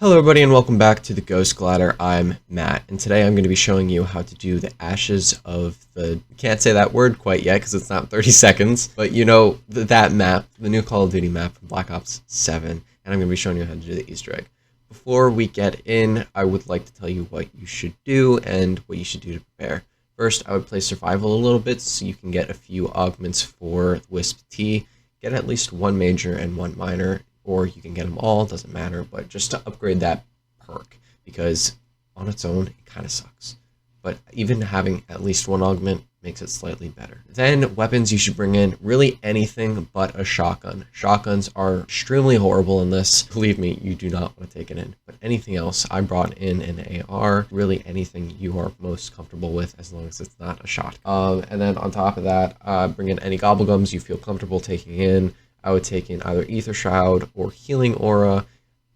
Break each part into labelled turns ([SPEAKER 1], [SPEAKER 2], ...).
[SPEAKER 1] Hello everybody and welcome back to the Ghost Glider. I'm Matt, and today I'm going to be showing you how to do the ashes of the... Can't say that word quite yet because it's not 30 seconds, but you know that map, the new Call of Duty map from Black Ops 7, and I'm going to be showing you how to do the Easter egg. Before we get in, I would like to tell you what you should do and what you should do to prepare. First, I would play Survival a little bit so you can get a few augments for Wisp T, get at least one major and one minor, or you can get them all, doesn't matter, but just to upgrade that perk, because on its own, it kind of sucks. But even having at least one augment makes it slightly better. Then weapons you should bring in, really anything but a shotgun. Shotguns are extremely horrible in this. Believe me, you do not want to take it in. But anything else, I brought in an AR, really anything you are most comfortable with as long as it's not a shot. And then on top of that, bring in any gobblegums you feel comfortable taking in. I would take in either Ether Shroud or Healing Aura.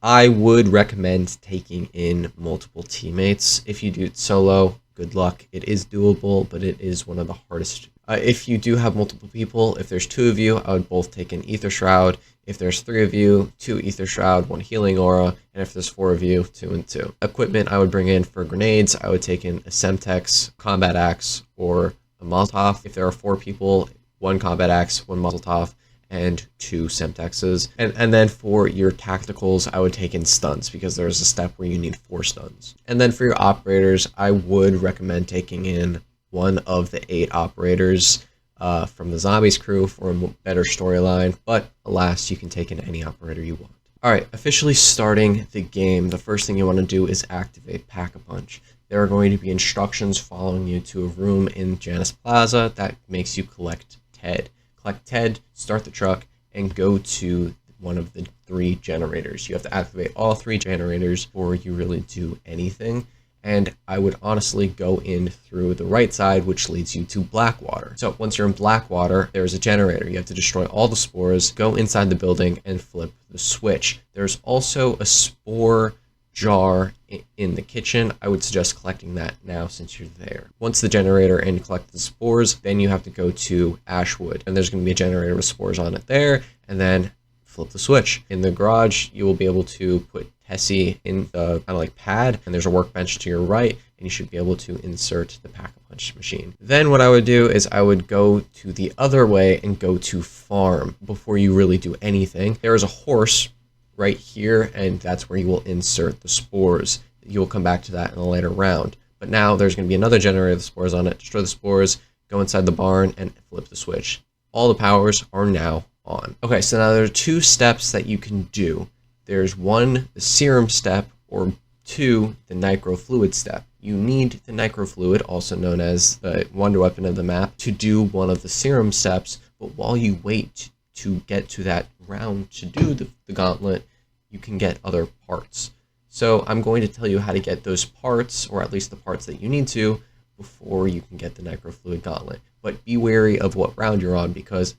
[SPEAKER 1] I would recommend taking in multiple teammates. If you do it solo, good luck. It is doable, but it is one of the hardest. If you do have multiple people, if there's 2 of you, I would both take in Ether Shroud. If there's 3 of you, 2 Ether Shroud, 1 Healing Aura. And if there's 4 of you, 2 and 2. Equipment I would bring in for grenades, I would take in a Semtex, Combat Axe, or a Molotov. If there are 4 people, 1 Combat Axe, 1 Molotov, and 2 Semtexes. And then for your tacticals, I would take in stuns because there's a step where you need 4 stuns. And then for your operators, I would recommend taking in one of the 8 operators from the Zombies crew for a better storyline, but alas, you can take in any operator you want. Alright, officially starting the game, the first thing you want to do is activate Pack-a-Punch. There are going to be instructions following you to a room in Janus Plaza that makes you collect TED. Collect TED, start the truck, and go to one of the 3 generators. You have to activate all 3 generators before you really do anything. And I would honestly go in through the right side, which leads you to Blackwater. So once you're in Blackwater, there's a generator. You have to destroy all the spores, go inside the building, and flip the switch. There's also a spore jar in the kitchen. I would suggest collecting that now since you're there. Once the generator and collect the spores, then you have to go to Ashwood, and there's going to be a generator with spores on it there, and then flip the switch. In the garage, you will be able to put Tessie in the kind of like pad, and there's a workbench to your right, and you should be able to insert the Pack-a-Punch machine. Then what I would do is I would go to the other way and go to farm before you really do anything. There is a horse right here, and that's where you will insert the spores. You'll come back to that in a later round. But now there's going to be another generator with spores on it. Destroy the spores, go inside the barn, and flip the switch. All the powers are now on. Okay, so now there are 2 steps that you can do. There's 1, the serum step, or 2, the Necrofluid step. You need the Necrofluid, also known as the wonder weapon of the map, to do one of the serum steps, but while you wait to get to that round to do the gauntlet, you can get other parts. So I'm going to tell you how to get those parts, or at least the parts that you need to, before you can get the Necrofluid Gauntlet. But be wary of what round you're on, because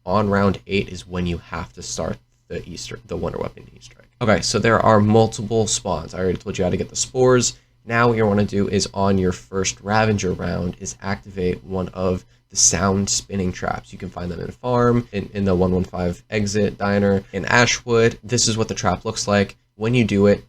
[SPEAKER 1] on round 8 is when you have to start the wonder weapon Easter egg. Okay, so there are multiple spawns. I already told you how to get the spores. Now what you want to do is on your first Ravager round is activate one of the sound spinning traps. You can find them in farm, in the 115 exit diner, in Ashwood. This is what the trap looks like. When you do it,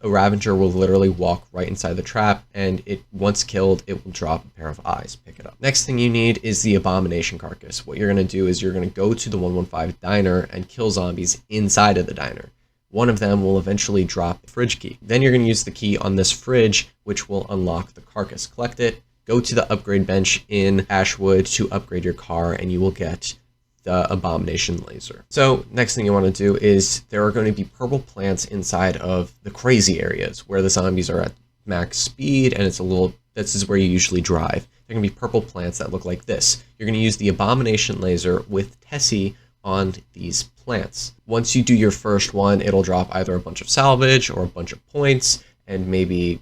[SPEAKER 1] a Ravager will literally walk right inside the trap, and once killed, it will drop a pair of eyes. Pick it up. Next thing you need is the Abomination Carcass. What you're going to do is you're going to go to the 115 diner and kill zombies inside of the diner. One of them will eventually drop the fridge key. Then you're going to use the key on this fridge, which will unlock the carcass. Collect it, go to the upgrade bench in Ashwood to upgrade your car, and you will get the Abomination laser. So next thing you want to do is there are going to be purple plants inside of the crazy areas where the zombies are at max speed, and this is where you usually drive. There are going to be purple plants that look like this. You're going to use the Abomination laser with Tessie on these plants. Once you do your first one, it'll drop either a bunch of salvage or a bunch of points and maybe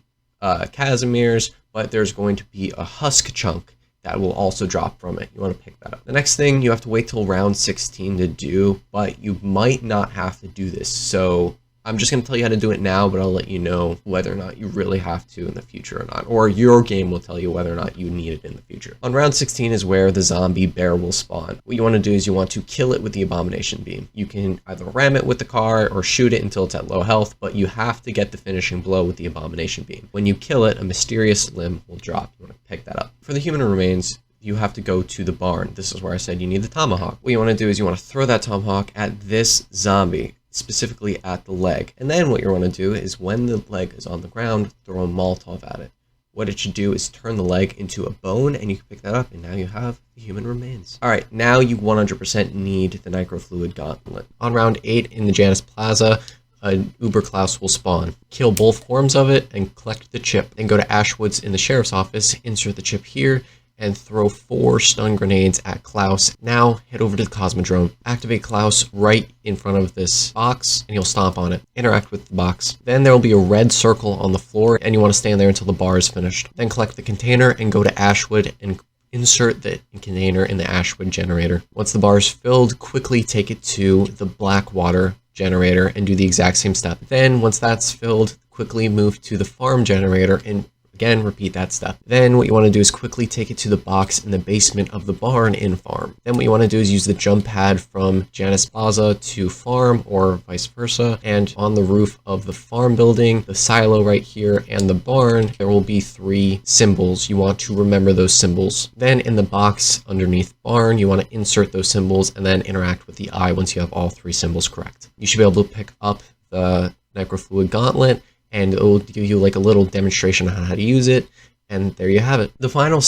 [SPEAKER 1] Casimir's, but there's going to be a husk chunk that will also drop from it. You want to pick that up. The next thing you have to wait till round 16 to do, but you might not have to do this. So I'm just going to tell you how to do it now, but I'll let you know whether or not you really have to in the future or not, or your game will tell you whether or not you need it in the future. On round 16 is where the zombie bear will spawn. What you want to do is you want to kill it with the abomination beam. You can either ram it with the car or shoot it until it's at low health, but you have to get the finishing blow with the abomination beam. When you kill it, a mysterious limb will drop. You want to pick that up. For the human remains, you have to go to the barn. This is where I said you need the tomahawk. What you want to do is you want to throw that tomahawk at this zombie, specifically at the leg. And then what you want to do is when the leg is on the ground, throw a Molotov at it. What it should do is turn the leg into a bone, and you can pick that up, and now you have the human remains. Alright, now you 100% need the Necrofluid Gauntlet. On round 8 in the Janus Plaza, an Uber Klaus will spawn. Kill both forms of it and collect the chip. Then go to Ashwood's in the sheriff's office, insert the chip here, and throw 4 stun grenades at Klaus. Now head over to the Cosmodrome. Activate Klaus right in front of this box, and you'll stomp on it. Interact with the box. Then there will be a red circle on the floor, and you want to stand there until the bar is finished. Then collect the container and go to Ashwood and insert the container in the Ashwood generator. Once the bar is filled, quickly take it to the Blackwater generator and do the exact same step. Then once that's filled, quickly move to the farm generator and again, repeat that step. Then what you want to do is quickly take it to the box in the basement of the barn in farm. Then what you want to do is use the jump pad from Janus Plaza to farm or vice versa. And on the roof of the farm building, the silo right here, and the barn, there will be 3 symbols. You want to remember those symbols. Then in the box underneath barn, you want to insert those symbols and then interact with the eye once you have all 3 symbols correct. You should be able to pick up the Necrofluid Gauntlet, and it will give you like a little demonstration on how to use it, and there you have it. The final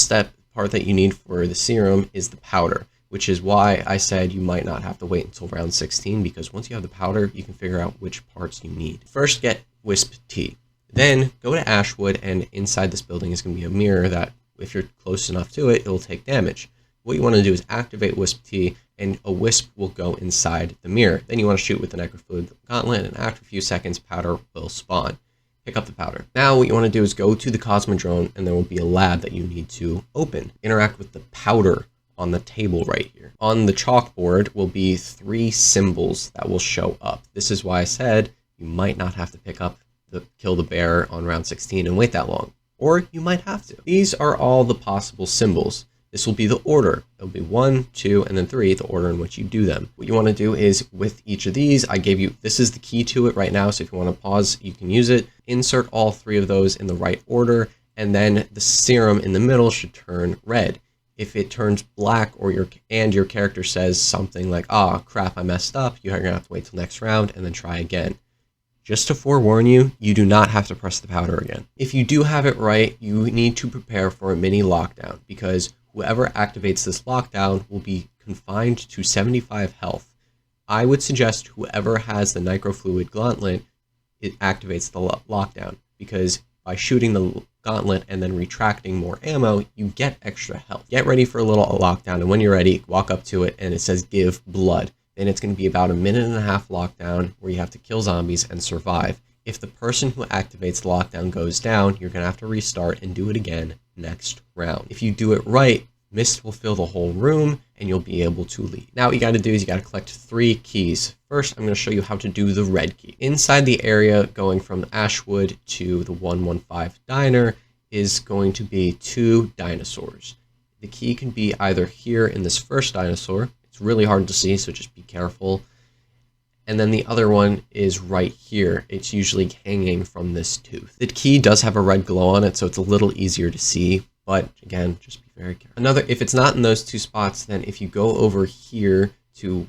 [SPEAKER 1] part that you need for the serum is the powder, which is why I said you might not have to wait until round 16, because once you have the powder, you can figure out which parts you need. First, get Wisp Tea. Then go to Ashwood, and inside this building is going to be a mirror that, if you're close enough to it, it'll take damage. What you want to do is activate Wisp Tea, and a wisp will go inside the mirror. Then you want to shoot with the Necrofluid Gauntlet, and after a few seconds, powder will spawn. Pick up the powder. Now what you want to do is go to the Cosmodrome, and there will be a lab that you need to open. Interact with the powder on the table right here. On the chalkboard will be 3 symbols that will show up. This is why I said you might not have to pick up the kill the bear on round 16 and wait that long. Or you might have to. These are all the possible symbols. This will be the order. It'll be 1, 2, and then 3, the order in which you do them. What you want to do is, with each of these, I gave you, this is the key to it right now, so if you want to pause, you can use it. Insert all 3 of those in the right order, and then the serum in the middle should turn red. If it turns black or your character says something like, "Ah, crap, I messed up," you're going to have to wait till next round and then try again. Just to forewarn you, you do not have to press the powder again. If you do have it right, you need to prepare for a mini lockdown, because whoever activates this lockdown will be confined to 75 health. I would suggest whoever has the Necrofluid Gauntlet, it activates the lockdown, because by shooting the gauntlet and then retracting more ammo, you get extra health. Get ready for a little lockdown, and when you're ready, walk up to it and it says give blood. Then it's going to be about a 1.5 minute lockdown where you have to kill zombies and survive. If the person who activates the lockdown goes down, you're going to have to restart and do it again next round. If you do it right, mist will fill the whole room and you'll be able to leave. Now what you got to do is you got to collect 3 keys. First, I'm going to show you how to do the red key. Inside the area going from Ashwood to the 115 diner is going to be 2 dinosaurs. The key can be either here in this first dinosaur. It's really hard to see, so just be careful. And then the other one is right here. It's usually hanging from this tooth. The key does have a red glow on it, so it's a little easier to see. But again, just be very careful. If it's not in those 2 spots, then if you go over here to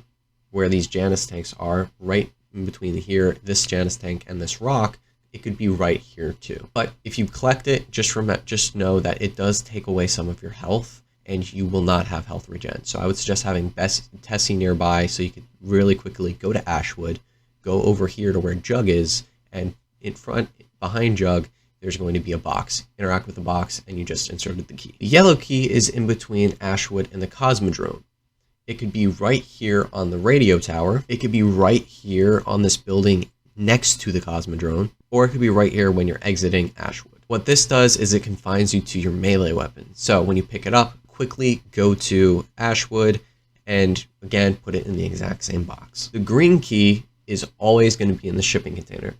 [SPEAKER 1] where these Janus tanks are, right in between here, this Janus tank and this rock, it could be right here too. But if you collect it, just know that it does take away some of your health, and you will not have health regen. So I would suggest having Tessie nearby so you could really quickly go to Ashwood, go over here to where Jug is, and in front, behind Jug, there's going to be a box. Interact with the box, and you just inserted the key. The yellow key is in between Ashwood and the Cosmodrome. It could be right here on the radio tower. It could be right here on this building next to the Cosmodrome, or it could be right here when you're exiting Ashwood. What this does is it confines you to your melee weapon. So when you pick it up, quickly go to Ashwood and again put it in the exact same box. The green key is always going to be in the shipping container.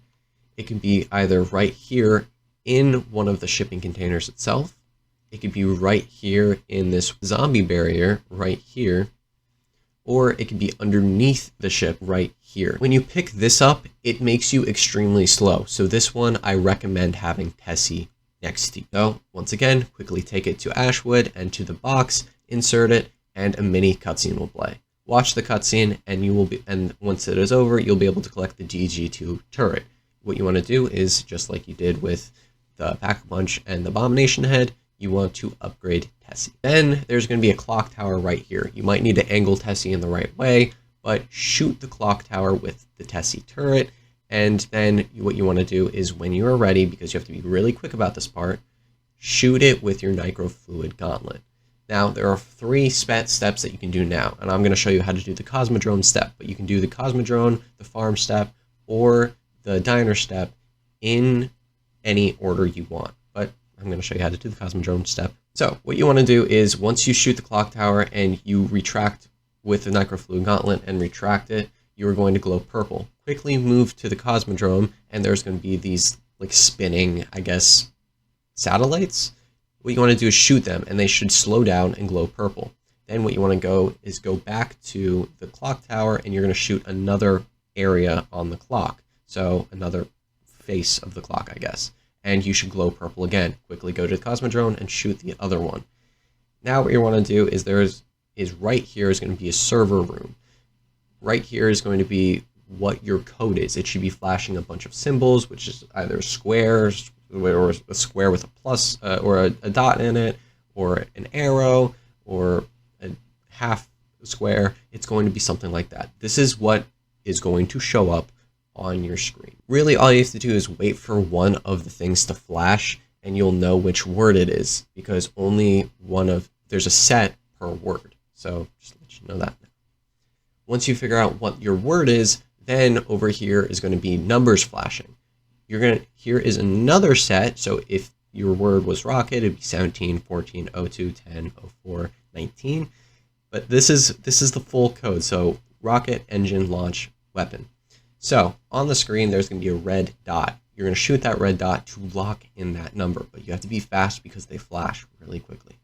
[SPEAKER 1] It can be either right here in one of the shipping containers itself. It could be right here in this zombie barrier right here, or it could be underneath the ship right here. When you pick this up, it makes you extremely slow. So this one, I recommend having Tessie next to you. So once again, quickly take it to Ashwood and to the box, insert it, and a mini cutscene will play. Watch the cutscene, and once it is over, you'll be able to collect the DG2 turret. What you want to do is, just like you did with the Pack-a-Punch and the Abomination Head, you want to upgrade Tessie. Then there's going to be a clock tower right here. You might need to angle Tessie in the right way, but shoot the clock tower with the Tessie turret. And then what you want to do is, when you are ready, because you have to be really quick about this part, shoot it with your Necrofluid Gauntlet. Now, there are 3 steps that you can do now, and I'm going to show you how to do the Cosmodrome step, but you can do the Cosmodrome, the farm step, or the diner step in any order you want. But I'm going to show you how to do the Cosmodrome step. So what you want to do is, once you shoot the clock tower and you retract with the Necrofluid Gauntlet and retract it, you are going to glow purple. Quickly move to the Cosmodrome, and there's going to be these like spinning, I guess, satellites. What you want to do is shoot them, and they should slow down and glow purple. Then what you want to go back to the clock tower, and you're going to shoot another area on the clock. So another face of the clock, I guess. And you should glow purple again. Quickly go to the Cosmodrome and shoot the other one. Now what you want to do is right here is going to be a server room. Right here is going to be what your code is. It should be flashing a bunch of symbols, which is either squares, or a square with a plus, or a dot in it, or an arrow, or a half square. It's going to be something like that. This is what is going to show up on your screen. Really, all you have to do is wait for one of the things to flash, and you'll know which word it is, because there's a set per word. So just let you know that now. Once you figure out what your word is, then over here is going to be numbers flashing. Here is another set. So if your word was rocket, it'd be 17, 14, 02, 10, 04, 19. But this is the full code. So rocket, engine, launch, weapon. So on the screen, there's going to be a red dot. You're going to shoot that red dot to lock in that number, but you have to be fast because they flash really quickly.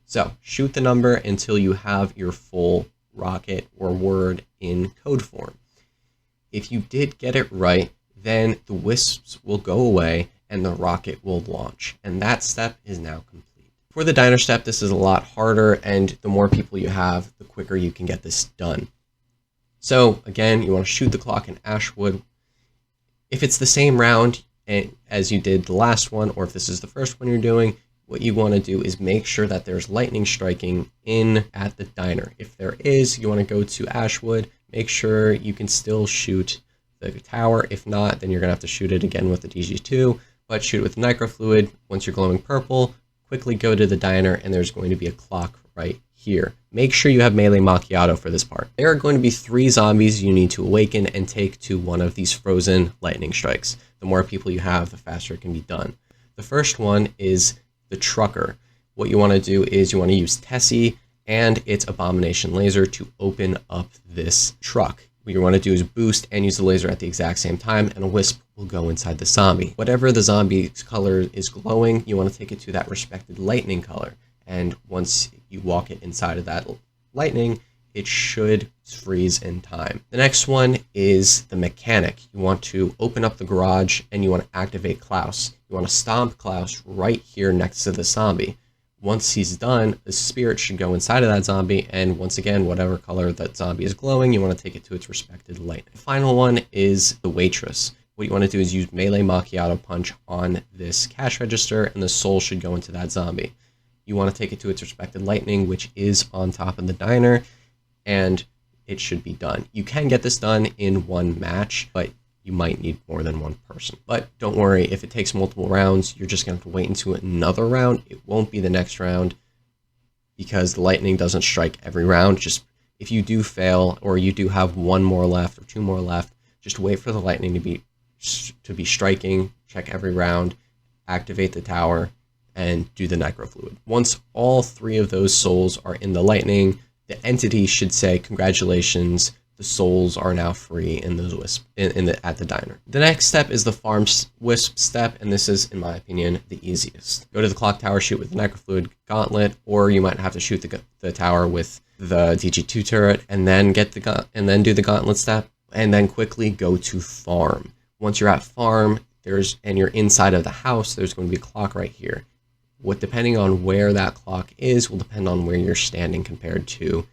[SPEAKER 1] So shoot the number until you have your full rocket or word in code form. If you did get it right, then the wisps will go away and the rocket will launch. And that step is now complete. For the diner step, this is a lot harder, and the more people you have, the quicker you can get this done. So again, you want to shoot the clock in Ashwood. If it's the same round as you did the last one, or if this is the first one you're doing, what you want to do is make sure that there's lightning striking in at the diner. If there is, you want to go to Ashwood, make sure you can still shoot the tower. If not, then you're going to have to shoot it again with the DG2, but shoot it with Necrofluid. Once you're glowing purple, quickly go to the diner, and there's going to be a clock right here. Make sure you have melee macchiato for this part. There are going to be 3 zombies you need to awaken and take to one of these frozen lightning strikes. The more people you have, the faster it can be done. The first one is the trucker. What you want to do is you want to use Tessie and its Abomination laser to open up this truck. What you want to do is boost and use the laser at the exact same time, and a wisp will go inside the zombie. Whatever the zombie's color is glowing, you want to take it to that respected lightning color. And once you walk it inside of that lightning, it should freeze in time. The next one is the mechanic. You want to open up the garage and you want to activate Klaus. You want to stomp Klaus right here next to the zombie. Once he's done, the spirit should go inside of that zombie, and once again, whatever color that zombie is glowing, you want to take it to its respected light. The final one is the waitress. What you want to do is use melee macchiato punch on this cash register, and the soul should go into that zombie. You want to take it to its respected lightning, which is on top of the diner, and it should be done. You can get this done in one match, but you might need more than one person. But don't worry, if it takes multiple rounds, you're just going to have to wait into another round. It won't be the next round because the lightning doesn't strike every round. Just if you do fail, or you do have one more left or 2 more left, just wait for the lightning to be striking, check every round, activate the tower, and do the Necrofluid. Once all 3 of those souls are in the lightning, the entity should say, "Congratulations, the souls are now free in those wisp at the diner. The next step is the farm wisp step, and this is, in my opinion, the easiest. Go to the clock tower, shoot with the Necrofluid Gauntlet, or you might have to shoot the tower with the DG2 turret, and then do the gauntlet step, and then quickly go to farm. Once you're at farm, and you're inside of the house, there's going to be a clock right here. Depending on where that clock is will depend on where you're standing compared to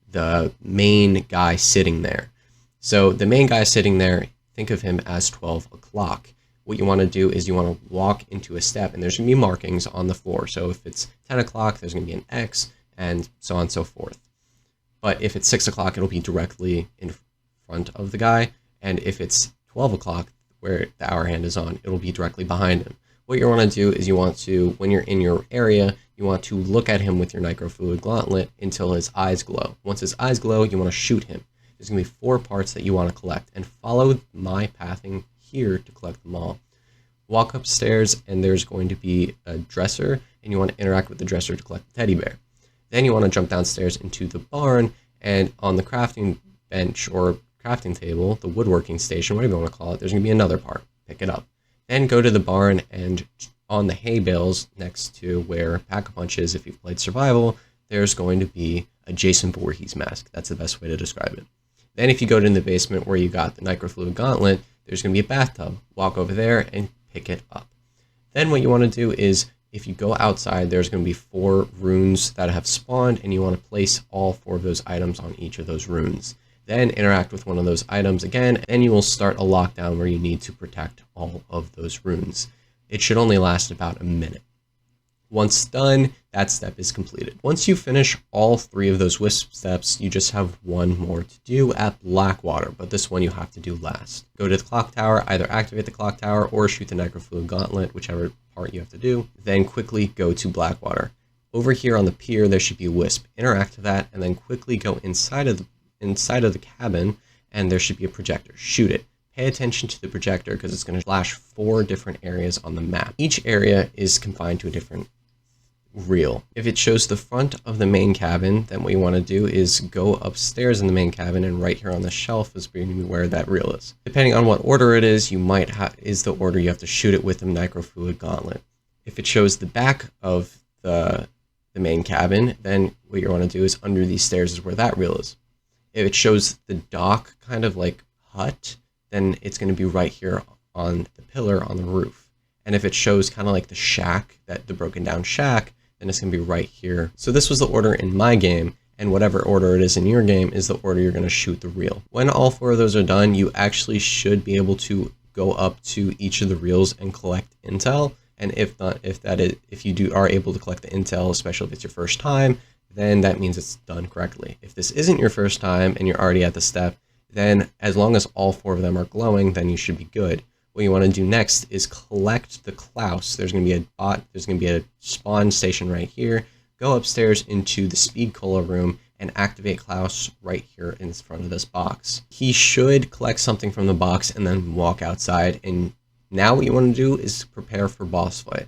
[SPEAKER 1] the main guy sitting there. So the main guy sitting there, think of him as 12 o'clock. What you want to do is you want to walk into a step, and there's going to be markings on the floor. So if it's 10 o'clock, there's going to be an X, and so on and so forth. But if it's 6 o'clock, it'll be directly in front of the guy. And if it's 12 o'clock, where the hour hand is on, it'll be directly behind him. What you want to do is you want to, when you're in your area, you want to look at him with your Necrofluid Gauntlet until his eyes glow. Once his eyes glow, you want to shoot him. There's going to be 4 parts that you want to collect, and follow my pathing here to collect them all. Walk upstairs, and there's going to be a dresser, and you want to interact with the dresser to collect the teddy bear. Then you want to jump downstairs into the barn, and on the crafting bench or crafting table, the woodworking station, whatever you want to call it, there's going to be another part. Pick it up. Then go to the barn, and on the hay bales next to where Pack-a-Punch is, if you've played Survival, there's going to be a Jason Voorhees mask. That's the best way to describe it. Then if you go to the basement where you got the Necrofluid Gauntlet, there's going to be a bathtub. Walk over there and pick it up. Then what you want to do is, if you go outside, there's going to be 4 runes that have spawned, and you want to place all 4 of those items on each of those runes. Then interact with one of those items again, and you will start a lockdown where you need to protect all of those runes. It should only last about a minute. Once done, that step is completed. Once you finish all 3 of those wisp steps, you just have one more to do at Blackwater, but this one you have to do last. Go to the clock tower, either activate the clock tower or shoot the Necrofluid Gauntlet, whichever part you have to do. Then quickly go to Blackwater. Over here on the pier, there should be a wisp. Interact with that, and then quickly go inside of the cabin, and there should be a projector. Shoot it. Pay attention to the projector because it's going to flash 4 different areas on the map. Each area is confined to a different reel. If it shows the front of the main cabin, then what you want to do is go upstairs in the main cabin, and right here on the shelf is where that reel is. Depending on what order it is, is the order you have to shoot it with the Necrofluid Gauntlet. If it shows the back of the main cabin, then what you want to do is under these stairs is where that reel is. If it shows the dock kind of like hut, then it's going to be right here on the pillar on the roof. And if it shows kind of like the shack, the broken down shack, then it's going to be right here. So this was the order in my game, and whatever order it is in your game is the order you're going to shoot the reel. When all 4 of those are done, you actually should be able to go up to each of the reels and collect intel. And if you are able to collect the intel, especially if it's your first time, then that means it's done correctly. If this isn't your first time and you're already at the step, then as long as all 4 of them are glowing, then you should be good. What you want to do next is collect the Klaus. There's going to be a spawn station right here. Go upstairs into the Speed Cola room and activate Klaus right here in front of this box. He should collect something from the box and then walk outside. And now what you want to do is prepare for boss fight.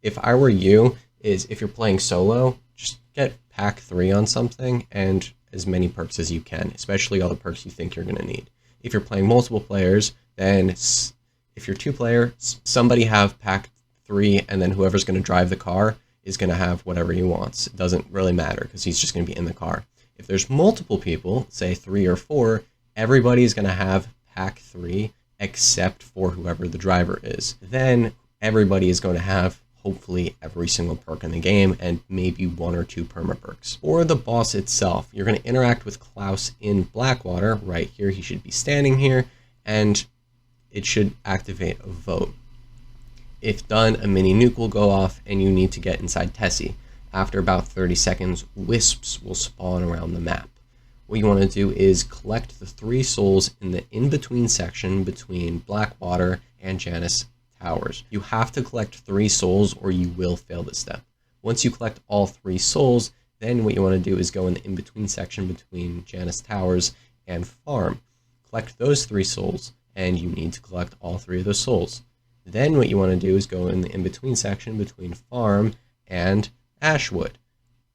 [SPEAKER 1] If I were you, is if you're playing solo, just get pack 3 on something and as many perks as you can, especially all the perks you think you're going to need. If you're playing multiple players, then if you're 2-player, somebody have pack 3, and then whoever's going to drive the car is going to have whatever he wants. It doesn't really matter because he's just going to be in the car. If there's multiple people, say 3 or 4, everybody's going to have pack 3 except for whoever the driver is. Then everybody is going to have hopefully every single perk in the game, and maybe 1 or 2 perma perks. For the boss itself, you're going to interact with Klaus in Blackwater. Right here, he should be standing here, and it should activate a vote. If done, a mini nuke will go off, and you need to get inside Tessie. After about 30 seconds, wisps will spawn around the map. What you want to do is collect the 3 souls in the in-between section between Blackwater and Janus Towers. You have to collect 3 souls or you will fail this step. Once you collect all 3 souls, then what you want to do is go in the in-between section between Janus Towers and Farm. Collect those 3 souls, and you need to collect all 3 of those souls. Then what you want to do is go in the in-between section between Farm and Ashwood.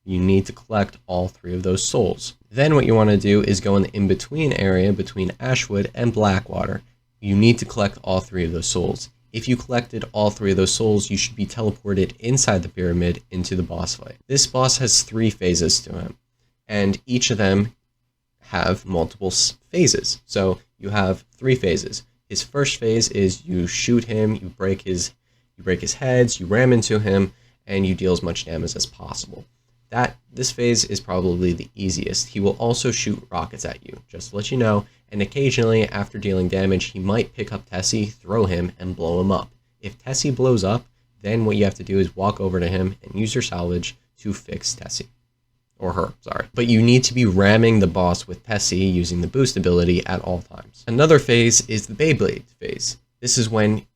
[SPEAKER 1] You need to collect all 3 of those souls. Then what you want to do is go in the in-between area between Ashwood and Blackwater. You need to collect all 3 of those souls. If you collected all 3 of those souls, you should be teleported inside the pyramid into the boss fight. This boss has 3 phases to him, and each of them have multiple phases. So you have 3 phases. His first phase is you shoot him, you break his heads, you ram into him, and you deal as much damage as possible. This phase is probably the easiest. He will also shoot rockets at you, just to let you know, and occasionally after dealing damage, he might pick up Tessie, throw him, and blow him up. If Tessie blows up, then what you have to do is walk over to him and use your salvage to fix Tessie. Or her, sorry. But you need to be ramming the boss with Tessie using the boost ability at all times. Another phase is the Beyblade phase. This is when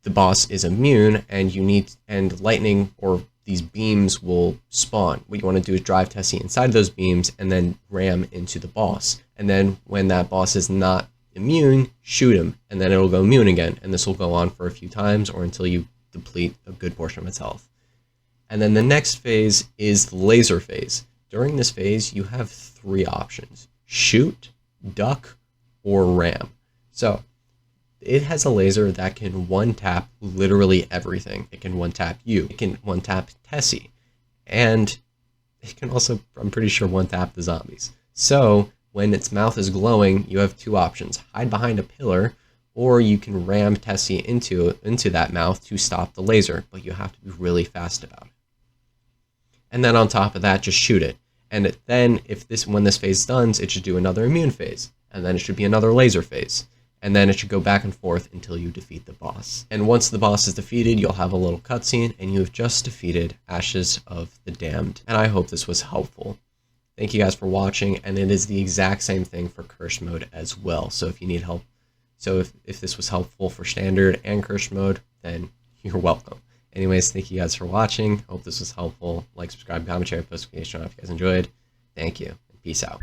[SPEAKER 1] the boss is immune and lightning or these beams will spawn. What you want to do is drive Tessie inside those beams and then ram into the boss. And then when that boss is not immune, shoot him, and then it'll go immune again. And this will go on for a few times or until you deplete a good portion of its health. And then the next phase is the laser phase. During this phase, you have 3 options: shoot, duck, or ram. So it has a laser that can one-tap literally everything. It can one-tap you. It can one-tap Tessie. And it can also, I'm pretty sure, one-tap the zombies. So when its mouth is glowing, you have 2 options: hide behind a pillar, or you can ram Tessie into that mouth to stop the laser, but you have to be really fast about it. And then on top of that, just shoot it. And then when this phase is done, it should do another immune phase, and then it should be another laser phase. And then it should go back and forth until you defeat the boss. And once the boss is defeated, you'll have a little cutscene, and you have just defeated Ashes of the Damned. And I hope this was helpful. Thank you guys for watching, and it is the exact same thing for Curse Mode as well. So if you need help, if this was helpful for Standard and Curse Mode, then you're welcome. Anyways, thank you guys for watching. Hope this was helpful. Like, subscribe, comment, share, post notification if you guys enjoyed. Thank you, and peace out.